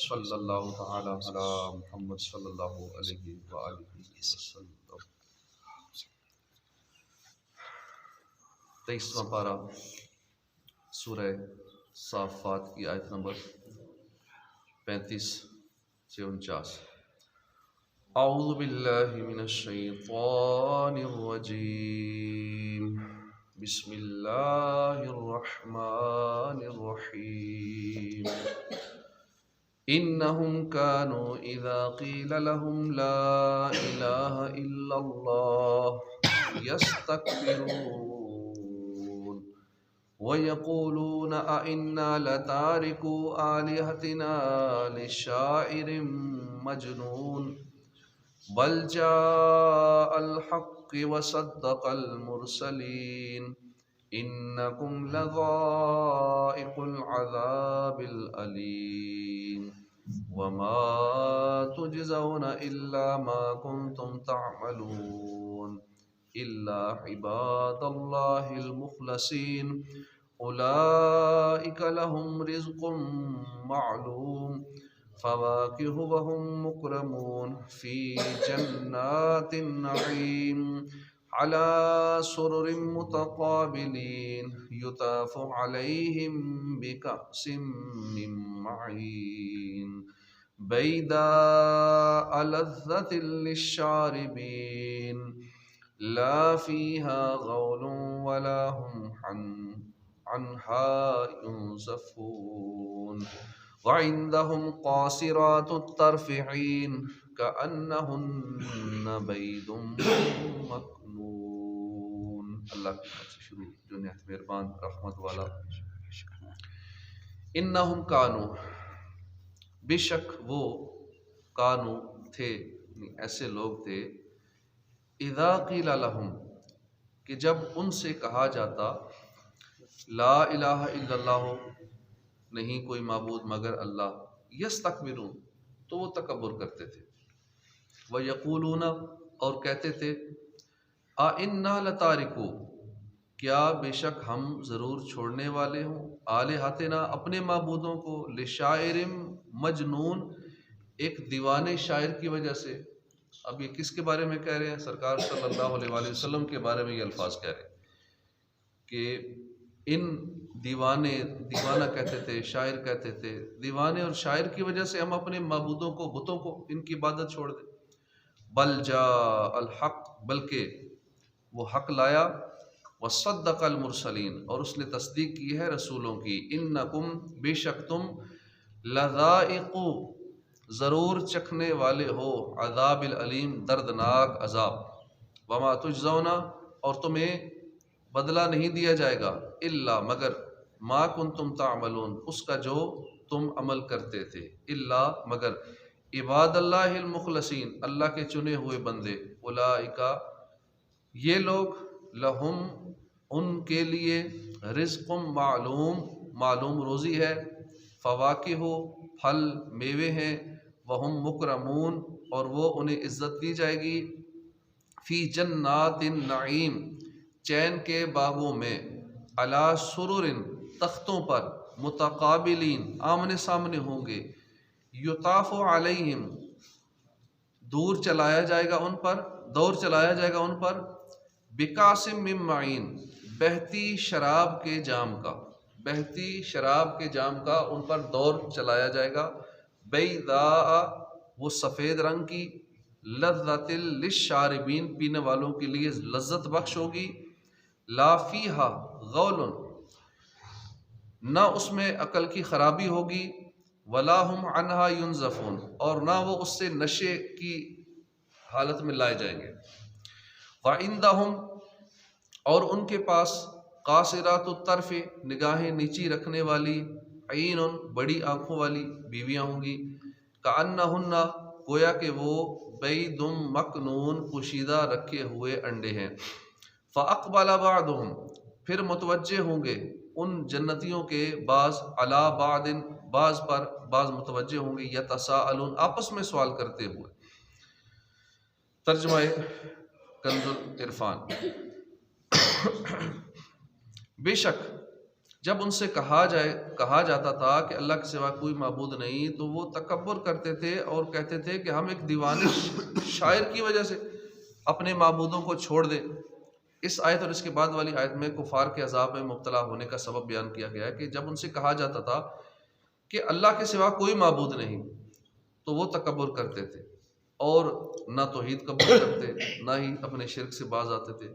صلی اللہ تعالی علی محمد صلی اللہ علیہ وآلہ وسلم۔ 23واں پارہ سورہ صافات کی آیت نمبر 35 سے 49۔ اعوذ باللہ من الشیطان الرجیم، بسم اللہ الرحمن الرحیم۔ انہم کانوا اذا قیل لهم لا الہ الا اللہ یستکبرون وَيَقُولُونَ أَإِنَّا لَتَارِكُو آلِهَتِنَا لِشَاعِرٍ مَجْنُونٍ بَلْ جَاءَ الْحَقِّ وَصَدَّقَ الْمُرْسَلِينَ إِنَّكُمْ لَذَائِقُو الْعَذَابِ الْأَلِيمِ وَمَا تُجْزَوْنَ إِلَّا مَا كُنْتُمْ تَعْمَلُونَ إِلَّا عِبَادَ اللَّهِ الْمُخْلَصِينَ أُولَئِكَ لَهُمْ رِزْقٌ مَّعْلُومٌ فَوَاكِهُ وَهُمْ مُكْرَمُونَ فِي جَنَّاتِ النَّعِيمِ عَلَى سُرُرٍ مُتَقَابِلِينَ يُطَافُ عَلَيْهِمْ بِكَأْسٍ مِّن مَّعِينٍ بَيْضَاءَ لَذَّةٍ لِّلشَّارِبِينَ لا فيها غول ولا هم عنها ينزفون وعندهم قاصرات الطرف عين كأنهن بيض مكنون۔ اللہ کی طرف سے شروع جو نہایت مہربان رحمت والا۔ انہم کانو، بے شک وہ کانو تھے، ایسے لوگ تھے، اذا قیل لہم کہ جب ان سے کہا جاتا لا الہ الا اللہ نہیں کوئی معبود مگر اللہ، یستکبرون تو وہ تکبر کرتے تھے، ویقولون اور کہتے تھے اِنَّا لَتَارِكُو کیا بے شک ہم ضرور چھوڑنے والے ہوں، آلہتنا اپنے معبودوں کو، لشاعر مجنون ایک دیوانے شاعر کی وجہ سے۔ اب یہ کس کے بارے میں کہہ رہے ہیں؟ سرکار صلی اللہ علیہ وآلہ وسلم کے بارے میں یہ الفاظ کہہ رہے ہیں کہ ان دیوانہ کہتے تھے، شاعر کہتے تھے، دیوانے اور شاعر کی وجہ سے ہم اپنے معبودوں کو، بتوں کو، ان کی عبادت چھوڑ دیں۔ بل جاء الحق بلکہ وہ حق لایا، وصدق المرسلین اور اس نے تصدیق کی ہے رسولوں کی، انکم بے شک تم، لذائق ضرور چکھنے والے ہو، عذاب العلیم دردناک عذاب، وما تجزون اور تمہیں بدلہ نہیں دیا جائے گا، الا مگر، ما کنتم تعملون اس کا جو تم عمل کرتے تھے، الا مگر، عباد اللہ المخلصین اللہ کے چنے ہوئے بندے، اولئک یہ لوگ، لہم ان کے لیے، رزق معلوم روزی ہے، فواکہ پھل میوے ہیں، وہم مکرمون اور وہ انہیں عزت دی جائے گی، فی جنات النعیم چین کے باغوں میں، علی سرر تختوں پر، متقابلین آمنے سامنے ہوں گے، یطاف علیہم دور چلایا جائے گا ان پر، بکاس من معین بہتی شراب کے جام کا ان پر دور چلایا جائے گا، بیضاء وہ سفید رنگ کی، لذۃ للشاربین پینے والوں کے لیے لذت بخش ہوگی، لا فیہا غول نہ اس میں عقل کی خرابی ہوگی، ولا ہم عنہا ینزفون اور نہ وہ اس سے نشے کی حالت میں لائے جائیں گے، وعندہم اور ان کے پاس، قاصرات الطرف نگاہیں نیچی رکھنے والی، عین بڑی آنکھوں والی بیویاں ہوں گی، کأنہن گویا کہ وہ، بید مکنون پوشیدہ رکھے ہوئے انڈے ہیں، فاقبل بعضهم پھر متوجہ ہوں گے ان جنتیوں کے بعض، علی بعض بعض پر، بعض متوجہ ہوں گے، یتساءلون آپس میں سوال کرتے ہوئے۔ ترجمہ کنز العرفان۔ بے شک جب ان سے کہا جاتا تھا کہ اللہ کے سوا کوئی معبود نہیں تو وہ تکبر کرتے تھے اور کہتے تھے کہ ہم ایک دیوانے شاعر کی وجہ سے اپنے معبودوں کو چھوڑ دیں۔ اس آیت اور اس کے بعد والی آیت میں کفار کے عذاب میں مبتلا ہونے کا سبب بیان کیا گیا ہے کہ جب ان سے کہا جاتا تھا کہ اللہ کے سوا کوئی معبود نہیں تو وہ تکبر کرتے تھے اور نہ توحید قبول کرتے نہ ہی اپنے شرک سے باز آتے تھے،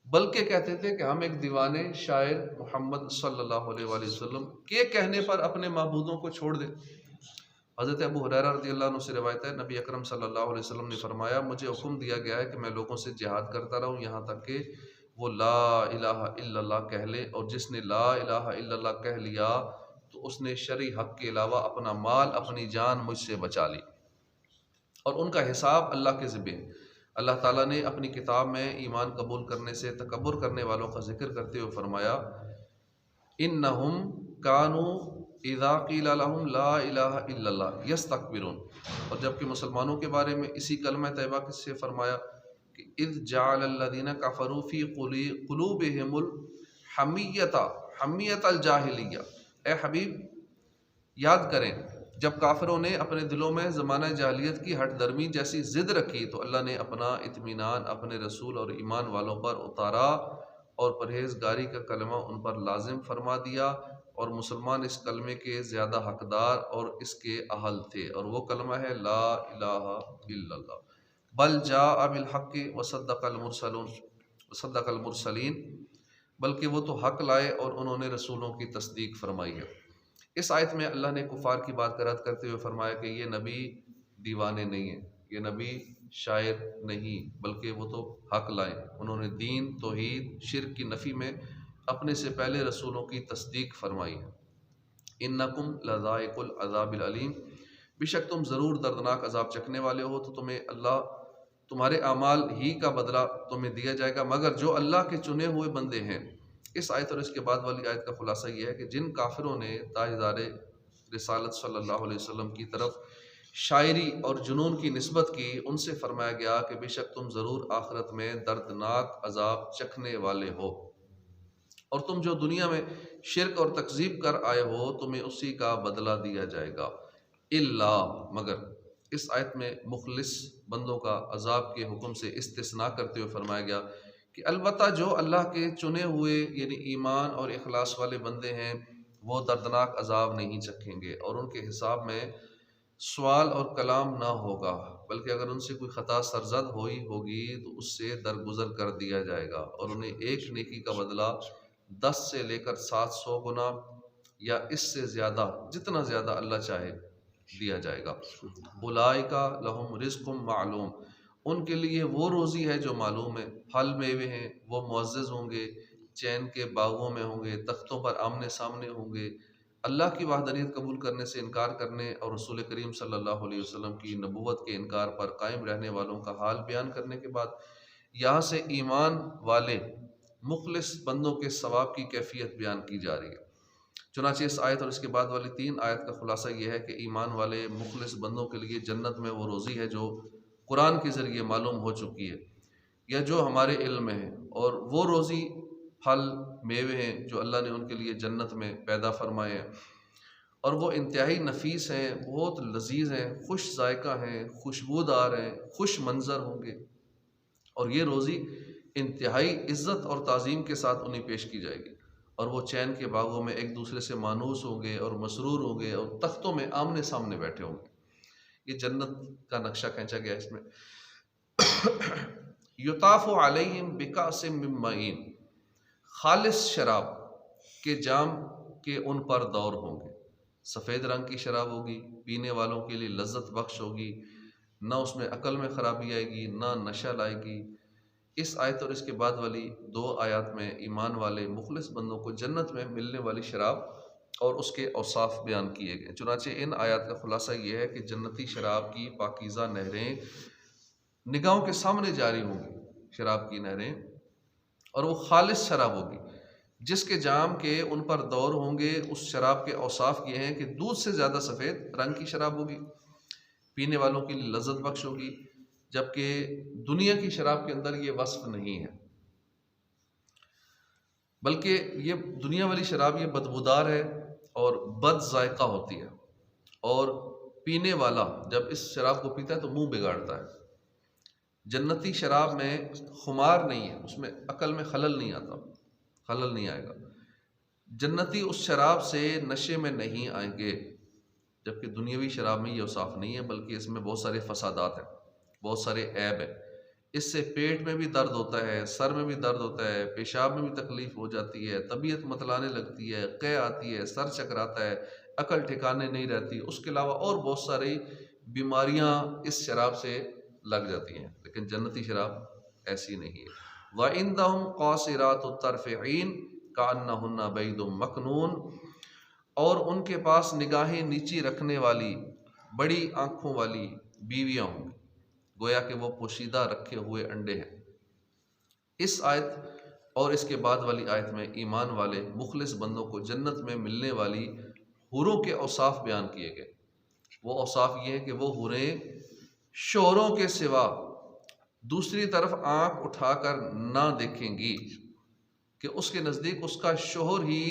بلکہ کہتے تھے کہ ہم ایک دیوانے شاعر محمد صلی اللہ علیہ وآلہ وسلم کے کہنے پر اپنے معبودوں کو چھوڑ دیں۔ حضرت ابو ہریرہ رضی اللہ عنہ سے روایت ہے، نبی اکرم صلی اللہ علیہ وسلم نے فرمایا مجھے حکم دیا گیا ہے کہ میں لوگوں سے جہاد کرتا رہوں یہاں تک کہ وہ لا الہ الا اللہ کہہ لے، اور جس نے لا الہ الا اللہ کہہ لیا تو اس نے شرعی حق کے علاوہ اپنا مال اپنی جان مجھ سے بچا لی، اور ان کا حساب اللہ کے ذمہ ہے۔ اللہ تعالیٰ نے اپنی کتاب میں ایمان قبول کرنے سے تکبر کرنے والوں کا ذکر کرتے ہوئے فرمایا انہم کانوا اذا قیل لہم لا الہ الا اللہ یستکبرون، اور جبکہ مسلمانوں کے بارے میں اسی کلمہ طیبہ سے فرمایا کہ اذ جعل الذین کفروا فی قلوبہم حمیۃ الجاہلیہ، اے حبیب یاد کریں جب کافروں نے اپنے دلوں میں زمانہ جاہلیت کی ہٹ درمی جیسی ضد رکھی تو اللہ نے اپنا اطمینان اپنے رسول اور ایمان والوں پر اتارا اور پرہیزگاری کا کلمہ ان پر لازم فرما دیا، اور مسلمان اس کلمے کے زیادہ حقدار اور اس کے اہل تھے، اور وہ کلمہ ہے لا الہ الا اللہ۔ بل جاء بالحق وصدق المرسلین، بلکہ وہ تو حق لائے اور انہوں نے رسولوں کی تصدیق فرمائی ہے۔ اس آیت میں اللہ نے کفار کی بات کا رد کرتے ہوئے فرمایا کہ یہ نبی دیوانے نہیں ہیں، یہ نبی شاعر نہیں، بلکہ وہ تو حق لائے، انہوں نے دین توحید شرک کی نفی میں اپنے سے پہلے رسولوں کی تصدیق فرمائی ہے۔ انکم لذائق العذاب العلیم، بے شک تم ضرور دردناک عذاب چکھنے والے ہو، تو تمہیں اللہ تمہارے اعمال ہی کا بدلہ تمہیں دیا جائے گا مگر جو اللہ کے چنے ہوئے بندے ہیں۔ اس آیت اور اس کے بعد والی آیت کا خلاصہ یہ ہے کہ جن کافروں نے تاجدار رسالت صلی اللہ علیہ وسلم کی طرف شاعری اور جنون کی نسبت کی، ان سے فرمایا گیا کہ بے شک تم ضرور آخرت میں دردناک عذاب چکھنے والے ہو، اور تم جو دنیا میں شرک اور تکذیب کر آئے ہو تمہیں اسی کا بدلہ دیا جائے گا، الا مگر۔ اس آیت میں مخلص بندوں کا عذاب کے حکم سے استثناء کرتے ہوئے فرمایا گیا کہ البتہ جو اللہ کے چنے ہوئے یعنی ایمان اور اخلاص والے بندے ہیں وہ دردناک عذاب نہیں چکھیں گے، اور ان کے حساب میں سوال اور کلام نہ ہوگا، بلکہ اگر ان سے کوئی خطا سرزد ہوگی تو اس سے درگزر کر دیا جائے گا، اور انہیں ایک نیکی کا بدلہ 10 سے لے کر 700 گنا یا اس سے زیادہ جتنا زیادہ اللہ چاہے دیا جائے گا۔ اولئک لہم رزق معلوم، ان کے لیے وہ روزی ہے جو معلوم ہے، پھل میوے ہیں وہ معزز ہوں گے، چین کے باغوں میں ہوں گے، تختوں پر آمنے سامنے ہوں گے۔ اللہ کی وحدانیت قبول کرنے سے انکار کرنے اور رسول کریم صلی اللہ علیہ وسلم کی نبوت کے انکار پر قائم رہنے والوں کا حال بیان کرنے کے بعد یہاں سے ایمان والے مخلص بندوں کے ثواب کی کیفیت بیان کی جا رہی ہے۔ چنانچہ اس آیت اور اس کے بعد والی 3 آیت کا خلاصہ یہ ہے کہ ایمان والے مخلص بندوں کے لیے جنت میں وہ روزی ہے جو قرآن کے ذریعے معلوم ہو چکی ہے یا جو ہمارے علم میں ہے، اور وہ روزی پھل میوے ہیں جو اللہ نے ان کے لیے جنت میں پیدا فرمائے ہیں، اور وہ انتہائی نفیس ہیں، بہت لذیذ ہیں، خوش ذائقہ ہیں، خوشبودار ہیں، خوش منظر ہوں گے، اور یہ روزی انتہائی عزت اور تعظیم کے ساتھ انہیں پیش کی جائے گی، اور وہ چین کے باغوں میں ایک دوسرے سے مانوس ہوں گے اور مسرور ہوں گے اور تختوں میں آمنے سامنے بیٹھے ہوں گے۔ یہ جنت کا نقشہ کھینچا گیا اس میں۔ یطاف علیہم بکأس من معین، خالص شراب کے جام کے ان پر دور ہوں گے، سفید رنگ کی شراب ہوگی، پینے والوں کے لیے لذت بخش ہوگی، نہ اس میں عقل میں خرابی آئے گی نہ نشہ لائے گی۔ اس آیت اور اس کے بعد والی 2 آیات میں ایمان والے مخلص بندوں کو جنت میں ملنے والی شراب اور اس کے اوصاف بیان کیے گئے۔ چنانچہ ان آیات کا خلاصہ یہ ہے کہ جنتی شراب کی پاکیزہ نہریں نگاہوں کے سامنے جاری ہوں گی، شراب کی نہریں، اور وہ خالص شراب ہوگی جس کے جام کے ان پر دور ہوں گے۔ اس شراب کے اوصاف یہ ہیں کہ دودھ سے زیادہ سفید رنگ کی شراب ہوگی، پینے والوں کے لیے لذت بخش ہوگی، جبکہ دنیا کی شراب کے اندر یہ وصف نہیں ہے۔ بلکہ یہ دنیا والی شراب یہ بدبودار ہے اور بد ذائقہ ہوتی ہے، اور پینے والا جب اس شراب کو پیتا ہے تو منہ بگاڑتا ہے۔ جنتی شراب میں خمار نہیں ہے، اس میں عقل میں خلل نہیں آتا، خلل نہیں آئے گا۔ جنتی اس شراب سے نشے میں نہیں آئیں گے، جبکہ دنیاوی شراب میں یہ اوصاف نہیں ہے، بلکہ اس میں بہت سارے فسادات ہیں، بہت سارے عیب ہیں۔ اس سے پیٹ میں بھی درد ہوتا ہے، سر میں بھی درد ہوتا ہے، پیشاب میں بھی تکلیف ہو جاتی ہے، طبیعت متلانے لگتی ہے، قے آتی ہے، سر چکراتا ہے، عقل ٹھکانے نہیں رہتی، اس کے علاوہ اور بہت ساری بیماریاں اس شراب سے لگ جاتی ہیں۔ لیکن جنتی شراب ایسی نہیں ہے۔ وَعِندَهُمْ قَاصِرَاتُ الطَّرْفِ عِينٌ كَأَنَّهُنَّ بَيْضٌ مَكْنُونٌ، اور ان کے پاس نگاہیں نیچی رکھنے والی بڑی آنکھوں والی بیویاں ہوں گی، گویا کہ وہ پوشیدہ رکھے ہوئے انڈے ہیں۔ اس آیت اور اس کے بعد والی آیت میں ایمان والے مخلص بندوں کو جنت میں ملنے والی حوروں کے اوصاف بیان کیے گئے۔ وہ اوصاف یہ ہیں کہ وہ حوریں شوہروں کے سوا دوسری طرف آنکھ اٹھا کر نہ دیکھیں گی، کہ اس کے نزدیک اس کا شوہر ہی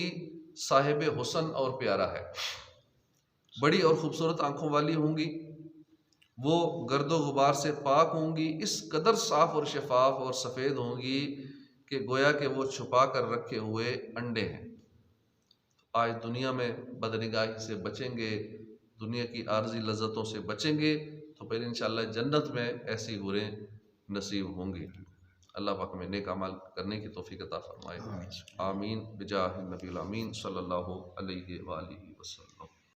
صاحب حسن اور پیارا ہے۔ بڑی اور خوبصورت آنکھوں والی ہوں گی، وہ گرد و غبار سے پاک ہوں گی، اس قدر صاف اور شفاف اور سفید ہوں گی کہ گویا کہ وہ چھپا کر رکھے ہوئے انڈے ہیں۔ آج دنیا میں بدنگاہی سے بچیں گے، دنیا کی عارضی لذتوں سے بچیں گے، تو پھر انشاءاللہ جنت میں ایسی حوریں نصیب ہوں گی۔ اللہ پاک میں نیک اعمال کرنے کی توفیق عطا فرمائے۔ آمین بجاہ النبی الامین صلی اللہ علیہ وآلہ وسلم۔